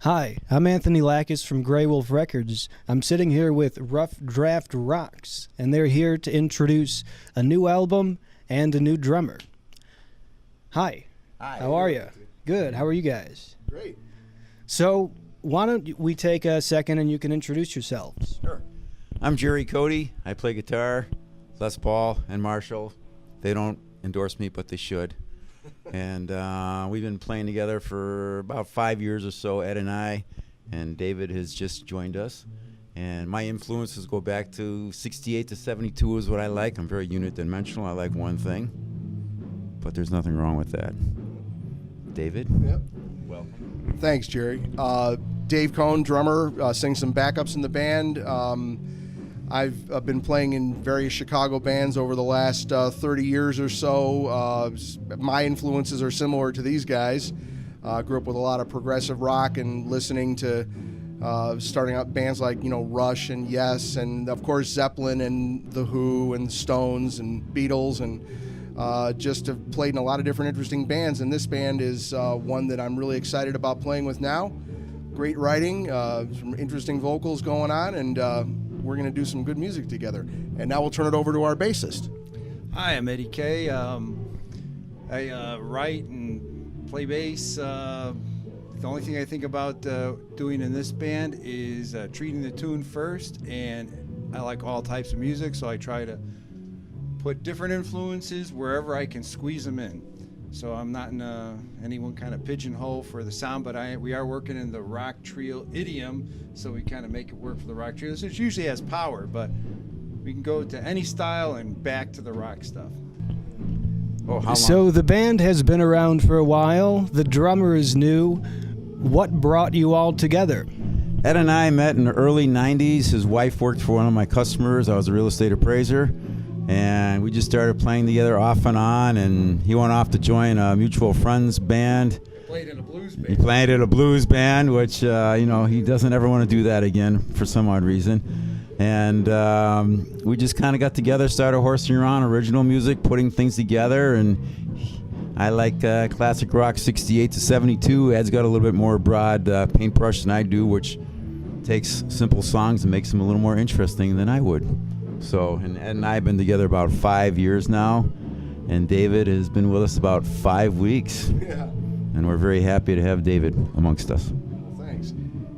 Hi, I'm Anthony Lackus from Grey Wolf Records. I'm sitting here with Rough Draft Rocks, and they're here to introduce a new album and a new drummer. Hi. Hi. How are you? Good. How are you guys? Great. So, why don't we take a second and you can introduce yourselves? Sure. I'm Jerry Cody. I play guitar. Les Paul and Marshall. They don't endorse me, but they should. And we've been playing together for about 5 years or so, Ed and I. And David has just joined us. And my influences go back to 68 to 72 is what I like. I'm very unit-dimensional. I like one thing. But there's nothing wrong with that. David? Yep. Welcome. Thanks, Jerry. Dave Cohn, drummer, sings some backups in the band. I've been playing in various Chicago bands over the last 30 years or so. My influences are similar to these guys. Grew up with a lot of progressive rock and listening to starting up bands like Rush and Yes, and of course Zeppelin and The Who and Stones and Beatles, and just have played in a lot of different interesting bands. And this band is one that I'm really excited about playing with now. Great writing, some interesting vocals going on, and we're going to do some good music together. And now we'll turn it over to our bassist. Hi, I'm Eddie Kay. I write and play bass. The only thing I think about doing in this band is treating the tune first, and I like all types of music, so I try to put different influences wherever I can squeeze them in. So I'm not in any one kind of pigeonhole for the sound, but we are working in the rock trio idiom, so we kind of make it work for the rock trio. So it usually has power, but we can go to any style and back to the rock stuff. Oh, how long? So, the band has been around for a while. The drummer is new. What brought you all together? Ed and I met in the early 90s. His wife worked for one of my customers. I was a real estate appraiser. And we just started playing together off and on, and he went off to join a mutual friends band. Played in a blues band. He played in a blues band, which, he doesn't ever want to do that again for some odd reason. And we just kind of got together, started horsing around original music, putting things together. And I like classic rock 68 to 72. Ed's got a little bit more broad paintbrush than I do, which takes simple songs and makes them a little more interesting than I would. So, and Ed and I have been together about 5 years now, and David has been with us about 5 weeks. Yeah. And we're very happy to have David amongst us. Thanks.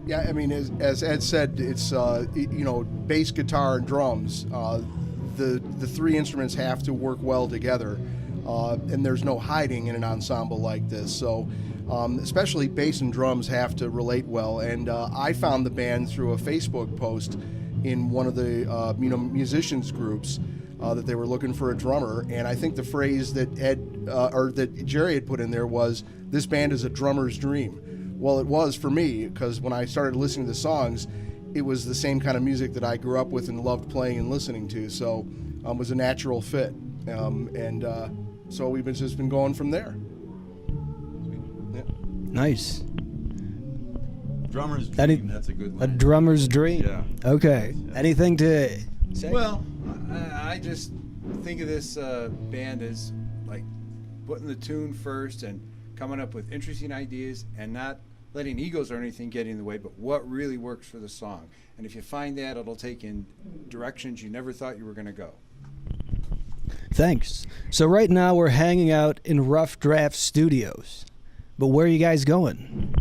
Yeah, I mean, as Ed said, it's bass, guitar, and drums. The three instruments have to work well together, and there's no hiding in an ensemble like this. So, especially bass and drums have to relate well. And I found the band through a Facebook post in one of the musicians groups that they were looking for a drummer, and I think the phrase that that Jerry had put in there was, "This band is a drummer's dream." Well, it was for me, because when I started listening to the songs, it was the same kind of music that I grew up with and loved playing and listening to, so it was a natural fit, and so we've just been going from there. Yeah. Nice. Drummer's dream, that's a good A line. drummer's dream. Yeah. Okay. Anything to say? Well, I just think of this band as like putting the tune first and coming up with interesting ideas and not letting egos or anything get in the way, but what really works for the song. And if you find that, it'll take in directions you never thought you were going to go. Thanks. So right now we're hanging out in Rough Draft Studios. But where are you guys going?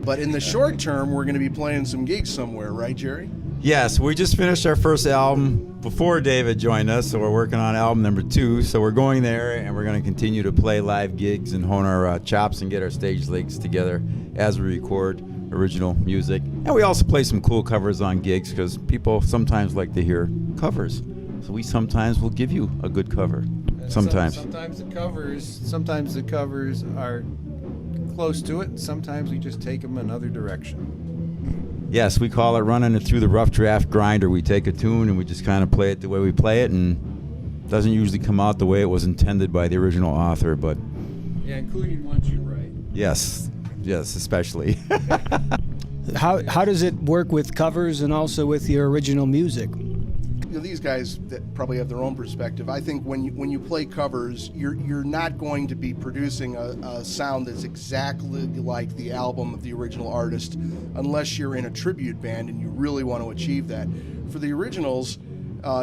But in the short term, we're going to be playing some gigs somewhere, right, Jerry? Yes, we just finished our first album before David joined us, so we're working on album number 2. So we're going there, and we're going to continue to play live gigs and hone our chops and get our stage legs together as we record original music. And we also play some cool covers on gigs, because people sometimes like to hear covers. So we sometimes will give you a good cover. Sometimes. Sometimes the covers are close to it, and sometimes we just take them another direction. Yes, we call it running it through the rough draft grinder. We take a tune and we just kind of play it the way we play it, and it doesn't usually come out the way it was intended by the original author, but Yeah, including ones you write. yes, especially. How does it work with covers and also with your original music? these guys that probably have their own perspective. I think when you play covers, you're not going to be producing a sound that's exactly like the album of the original artist, unless you're in a tribute band and you really want to achieve that. For the originals,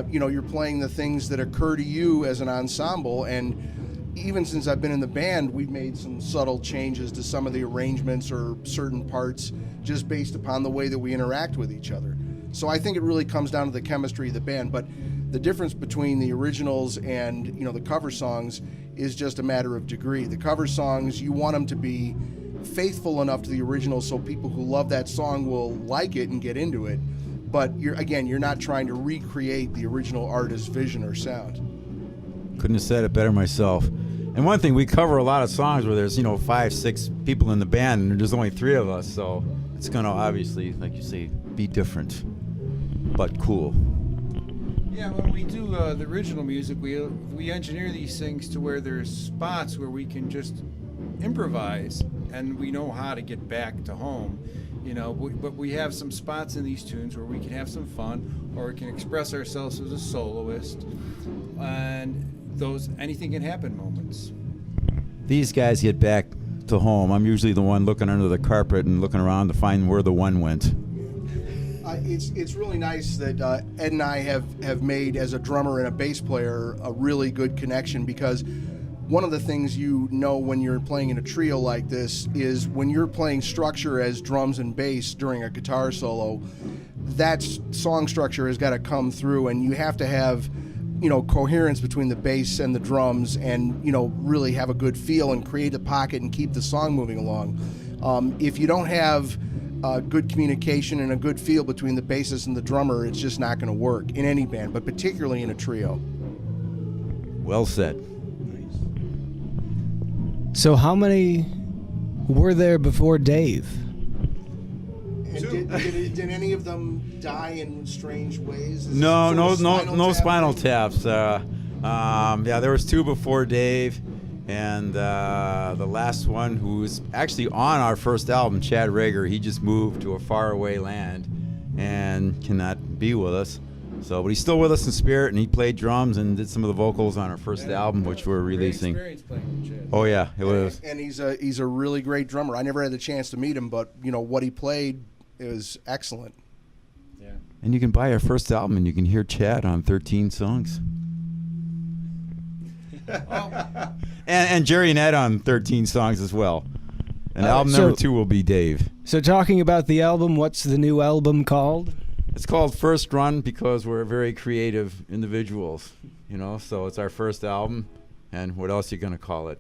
you're playing the things that occur to you as an ensemble, and even since I've been in the band, we've made some subtle changes to some of the arrangements or certain parts just based upon the way that we interact with each other. So I think it really comes down to the chemistry of the band, but the difference between the originals and the cover songs is just a matter of degree. The cover songs, you want them to be faithful enough to the original so people who love that song will like it and get into it, but you're not trying to recreate the original artist's vision or sound. Couldn't have said it better myself. And one thing, we cover a lot of songs where there's 5, 6 people in the band and there's only 3 of us, so it's going to obviously, like you say, be different, but cool. Yeah, when we do the original music, we engineer these things to where there's spots where we can just improvise, and we know how to get back to home. But we have some spots in these tunes where we can have some fun, or we can express ourselves as a soloist, and those anything can happen moments. These guys get back to home. I'm usually the one looking under the carpet and looking around to find where the one went. It's really nice that Ed and I have made, as a drummer and a bass player, a really good connection, because one of the things when you're playing in a trio like this is when you're playing structure as drums and bass during a guitar solo, that song structure has got to come through, and you have to have coherence between the bass and the drums, and really have a good feel and create a pocket and keep the song moving along. If you don't have good communication and a good feel between the bassist and the drummer, it's just not going to work in any band, but particularly in a trio. Well said. So how many were there before Dave? And did any of them die in strange ways? No spinal taps. Yeah, there was 2 before Dave, and the last one, who was actually on our first album, Chad Rager, he just moved to a faraway land and cannot be with us. But he's still with us in spirit, and he played drums and did some of the vocals on our first album, which we're releasing. Great experience playing with Chad. Oh yeah, it was. And he's a really great drummer. I never had the chance to meet him, but what he played, it was excellent. Yeah. And you can buy our first album, and you can hear Chad on 13 songs. and Jerry and Ed on 13 songs as well. And album number 2 will be Dave. So talking about the album, what's the new album called? It's called First Run because we're very creative individuals, so it's our first album, and what else are you going to call it?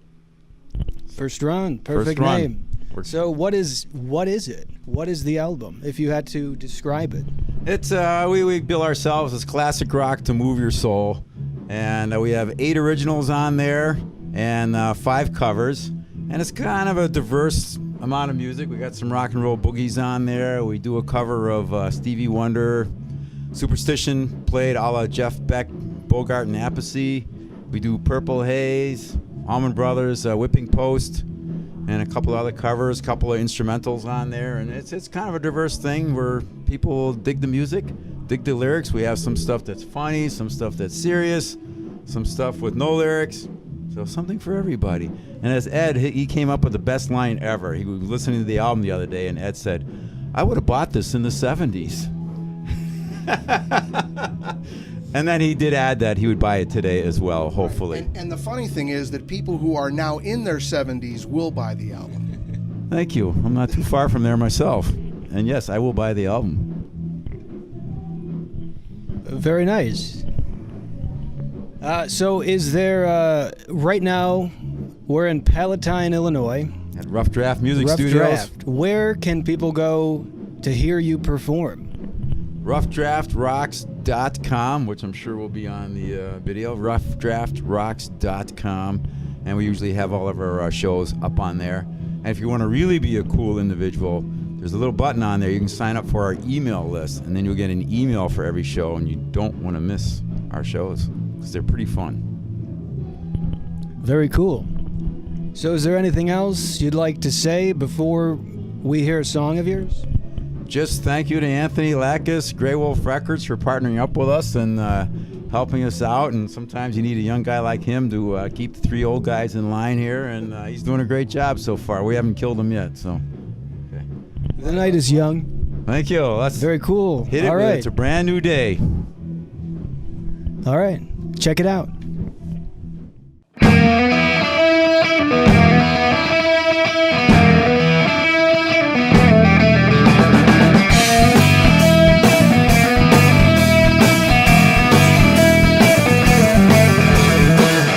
First Run, perfect First Run. name. So what is it? What is the album, if you had to describe it? It's we bill ourselves as classic rock to move your soul, and we have 8 originals on there and 5 covers, and it's kind of a diverse amount of music. We got some rock and roll boogies on there. We do a cover of Stevie Wonder, Superstition, played a la Jeff Beck, Bogart and Appice. We do Purple Haze, Allman Brothers, Whipping Post, and a couple of other covers, a couple of instrumentals on there, and it's kind of a diverse thing where people dig the music, dig the lyrics. We have some stuff that's funny, some stuff that's serious, some stuff with no lyrics. So something for everybody. And as Ed, he came up with the best line ever. He was listening to the album the other day, and Ed said, "I would have bought this in the 70s." And then he did add that he would buy it today as well, hopefully. And the funny thing is that people who are now in their 70s will buy the album. Thank you. I'm not too far from there myself. And yes, I will buy the album. Very nice. So is there, right now, we're in Palatine, Illinois. At Rough Draft Music Rough Studios. Draft. Where can people go to hear you perform? roughdraftrocks.com, which I'm sure will be on the video, roughdraftrocks.com, and we usually have all of our shows up on there. And if you want to really be a cool individual, there's a little button on there. You can sign up for our email list, and then you'll get an email for every show, and you don't want to miss our shows because they're pretty fun. Very cool. So is there anything else you'd like to say before we hear a song of yours? just thank you to Anthony Lakis, Grey Wolf Records, for partnering up with us and helping us out. And sometimes you need a young guy like him to keep the three old guys in line here, and he's doing a great job so far. We haven't killed him yet, so. Okay. The night is young. Thank you. Let's Very cool. hit it. All with right. It's a brand new day. All right. Check it out.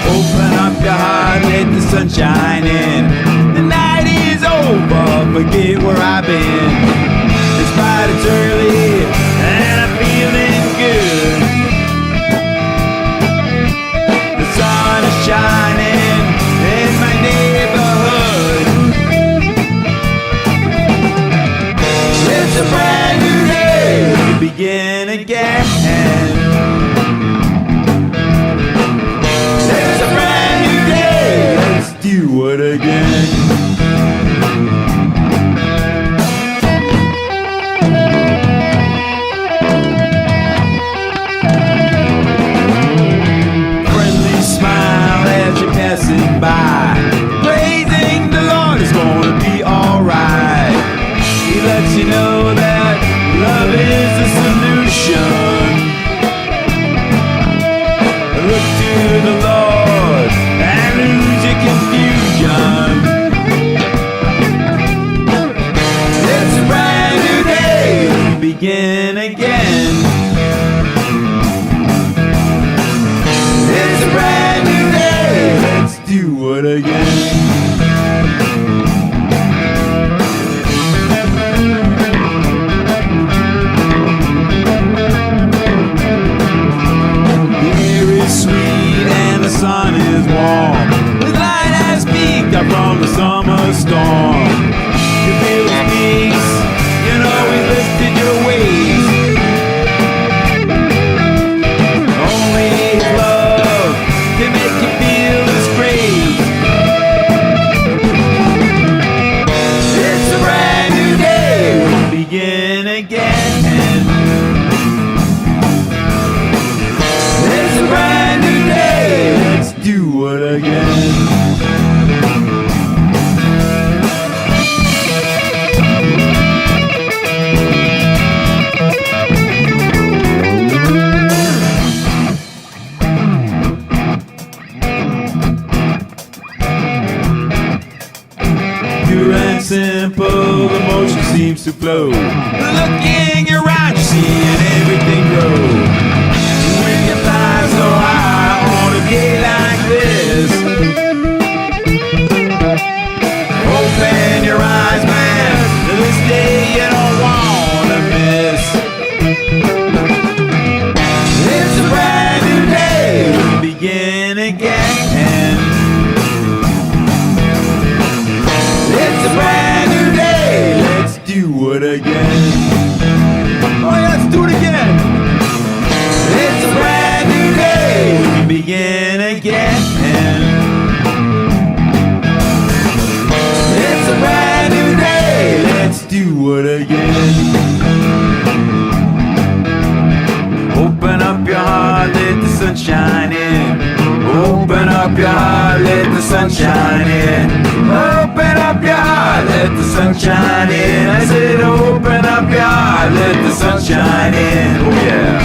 Open up your heart, let the sun shine in. The night is over, forget where I've been. Despite it's early and I'm feeling good. The sun is shining in my neighborhood. It's a brand new day to begin again. It's a brand new day, let's do it again. Friendly smile as you're passing by, praising the Lord is gonna be alright. He lets you know that love is the solution. Look to the Lord and lose your confusion. It's a brand new day, begin again. It's a brand new day, let's do it again. Sun is warm, the light has peaked up from the summer storm. You feel his peace, you know he lifted your weight. Only his love can make you feel this great. It's a brand new day, we begin again. It's a brand new day, let's do it again. Pure and simple, the motion seems to flow. Looking around, you're seeing everything grow. When you fly so high on a day like this, open your eyes, man, to this day you don't wanna miss. It's a brand new day, we begin again. It's a brand new day, let's do it again. Oh yeah, let's do it again. It's a brand new day, we begin again. It's a brand new day, let's do it again. Open up your heart, let the sun shine in. Open up your heart, let the sun shine in. Open up your heart, let the sun shine in. I said open up your heart, let the sun shine in. Oh yeah.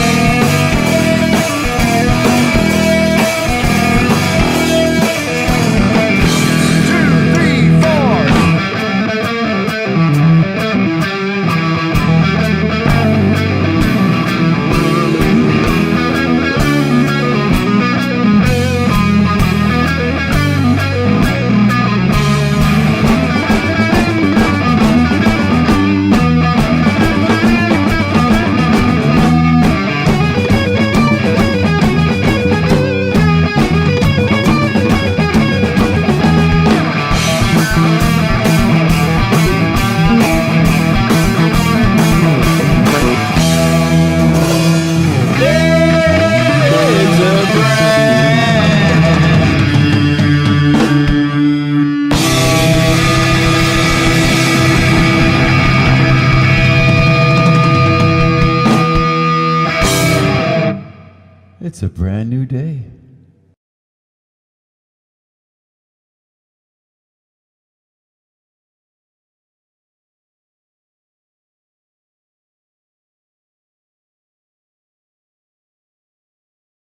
It's a brand new day.